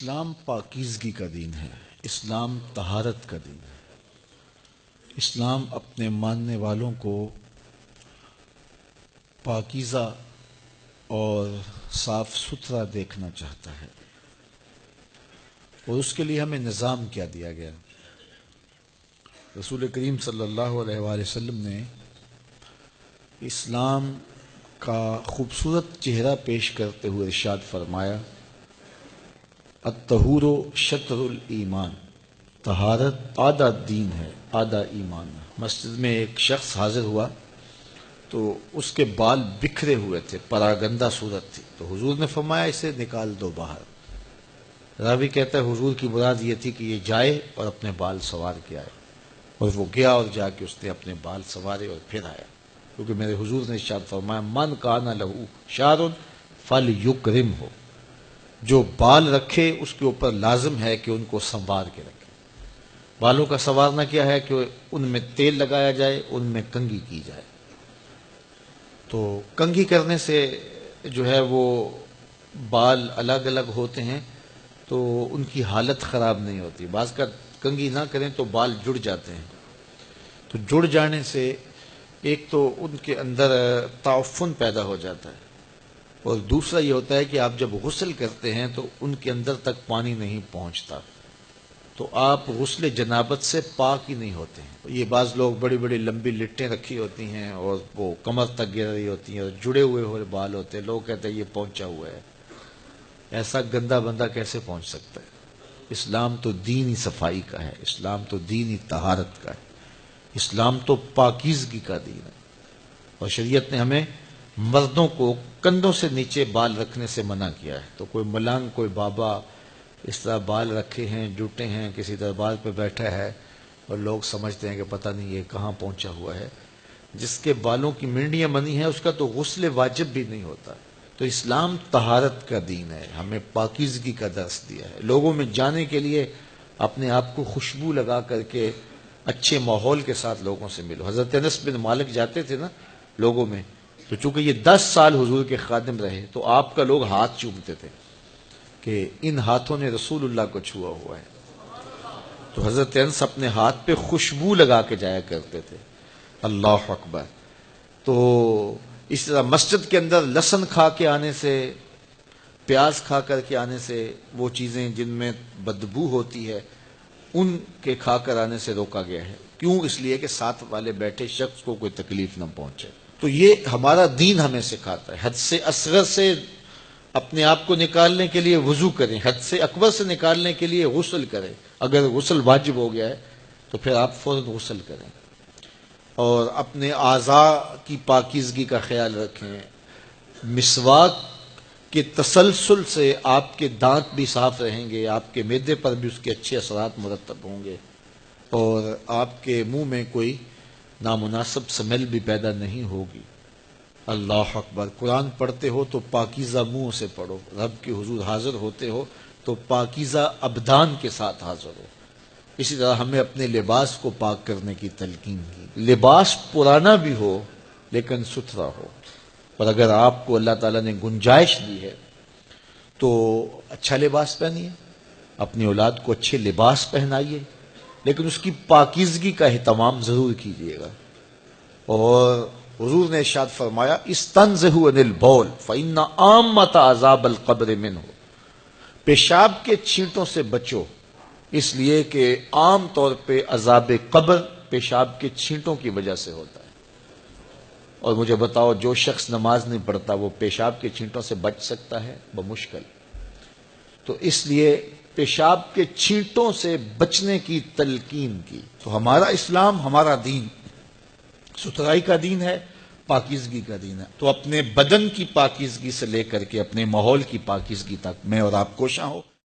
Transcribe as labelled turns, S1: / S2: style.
S1: اسلام پاکیزگی کا دین ہے، اسلام طہارت کا دین ہے۔ اسلام اپنے ماننے والوں کو پاکیزہ اور صاف ستھرا دیکھنا چاہتا ہے، اور اس کے لیے ہمیں نظام کیا دیا گیا۔ رسول کریم صلی اللہ علیہ وآلہ وسلم نے اسلام کا خوبصورت چہرہ پیش کرتے ہوئے ارشاد فرمایا، الطہور شطر الایمان، طہارت آدھا دین ہے، آدھا ایمان ہے۔ مسجد میں ایک شخص حاضر ہوا تو اس کے بال بکھرے ہوئے تھے، پراگندہ صورت تھی، تو حضور نے فرمایا اسے نکال دو باہر۔ راوی کہتا ہے حضور کی مراد یہ تھی کہ یہ جائے اور اپنے بال سنوار کے آئے، اور وہ گیا اور جا کے اس نے اپنے بال سنوارے اور پھر آیا، کیونکہ میرے حضور نے ارشاد فرمایا من کان لہ شعر فلیکرمہ، جو بال رکھے اس کے اوپر لازم ہے کہ ان کو سنوار کے رکھے۔ بالوں کا سنوارنا کیا ہے کہ ان میں تیل لگایا جائے، ان میں کنگھی کی جائے۔ تو کنگھی کرنے سے جو ہے وہ بال الگ الگ ہوتے ہیں تو ان کی حالت خراب نہیں ہوتی۔ بعض کا کنگھی نہ کریں تو بال جڑ جاتے ہیں، تو جڑ جانے سے ایک تو ان کے اندر تعفن پیدا ہو جاتا ہے، اور دوسرا یہ ہوتا ہے کہ آپ جب غسل کرتے ہیں تو ان کے اندر تک پانی نہیں پہنچتا، تو آپ غسل جنابت سے پاک ہی نہیں ہوتے ہیں۔ یہ بعض لوگ بڑی بڑی لمبی لٹیں رکھی ہوتی ہیں اور وہ کمر تک گر رہی ہوتی ہیں اور جڑے ہوئے بال ہوتے ہیں، لوگ کہتے ہیں یہ پہنچا ہوا ہے۔ ایسا گندا بندہ کیسے پہنچ سکتا ہے؟ اسلام تو دینی صفائی کا ہے، اسلام تو دینی طہارت کا ہے، اسلام تو پاکیزگی کا دین ہے، اور شریعت نے ہمیں مردوں کو کندھوں سے نیچے بال رکھنے سے منع کیا ہے۔ تو کوئی ملنگ، کوئی بابا اس طرح بال رکھے ہیں، جوٹے ہیں، کسی دربار پہ بیٹھا ہے اور لوگ سمجھتے ہیں کہ پتہ نہیں یہ کہاں پہنچا ہوا ہے۔ جس کے بالوں کی منڈیاں بنی ہیں اس کا تو غسل واجب بھی نہیں ہوتا۔ تو اسلام طہارت کا دین ہے، ہمیں پاکیزگی کا درس دیا ہے۔ لوگوں میں جانے کے لیے اپنے آپ کو خوشبو لگا کر کے اچھے ماحول کے ساتھ لوگوں سے ملو۔ حضرت انس بن مالک جاتے تھے نا لوگوں میں، تو چونکہ یہ 10 سال حضور کے خادم رہے تو آپ کا لوگ ہاتھ چومتے تھے کہ ان ہاتھوں نے رسول اللہ کو چھوا ہوا ہے، تو حضرت انس اپنے ہاتھ پہ خوشبو لگا کے جایا کرتے تھے۔ اللہ اکبر۔ تو اس طرح مسجد کے اندر لہسن کھا کے آنے سے، پیاز کھا کر کے آنے سے، وہ چیزیں جن میں بدبو ہوتی ہے ان کے کھا کر آنے سے روکا گیا ہے۔ کیوں؟ اس لیے کہ ساتھ والے بیٹھے شخص کو کوئی تکلیف نہ پہنچے۔ تو یہ ہمارا دین ہمیں سکھاتا ہے۔ حد سے اصغر سے اپنے آپ کو نکالنے کے لیے وضو کریں، حد سے اکبر سے نکالنے کے لیے غسل کریں۔ اگر غسل واجب ہو گیا ہے تو پھر آپ فوراً غسل کریں، اور اپنے اعضاء کی پاکیزگی کا خیال رکھیں۔ مسواک کے تسلسل سے آپ کے دانت بھی صاف رہیں گے، آپ کے معدے پر بھی اس کے اچھے اثرات مرتب ہوں گے، اور آپ کے منہ میں کوئی نامناسب سمیل بھی پیدا نہیں ہوگی۔ اللہ اکبر۔ قرآن پڑھتے ہو تو پاکیزہ منہ سے پڑھو، رب کے حضور حاضر ہوتے ہو تو پاکیزہ ابدان کے ساتھ حاضر ہو۔ اسی طرح ہمیں اپنے لباس کو پاک کرنے کی تلقین کی۔ لباس پرانا بھی ہو لیکن ستھرا ہو، اور اگر آپ کو اللہ تعالیٰ نے گنجائش دی ہے تو اچھا لباس پہنیے، اپنی اولاد کو اچھے لباس پہنائیے، لیکن اس کی پاکیزگی کا اہتمام ضرور کیجیے گا۔ اور حضور نے ارشاد فرمایا استنزہوا عن البول فإن عامۃ عذاب القبر منہ، پیشاب کے چھینٹوں سے بچو، اس لیے کہ عام طور پہ عذاب قبر پیشاب کے چھینٹوں کی وجہ سے ہوتا ہے۔ اور مجھے بتاؤ جو شخص نماز نہیں پڑھتا وہ پیشاب کے چھینٹوں سے بچ سکتا ہے؟ بمشکل۔ تو اس لیے پیشاب کے چھینٹوں سے بچنے کی تلقین کی۔ تو ہمارا اسلام، ہمارا دین ستھرائی کا دین ہے، پاکیزگی کا دین ہے۔ تو اپنے بدن کی پاکیزگی سے لے کر کے اپنے ماحول کی پاکیزگی تک میں اور آپ کوشاں ہو۔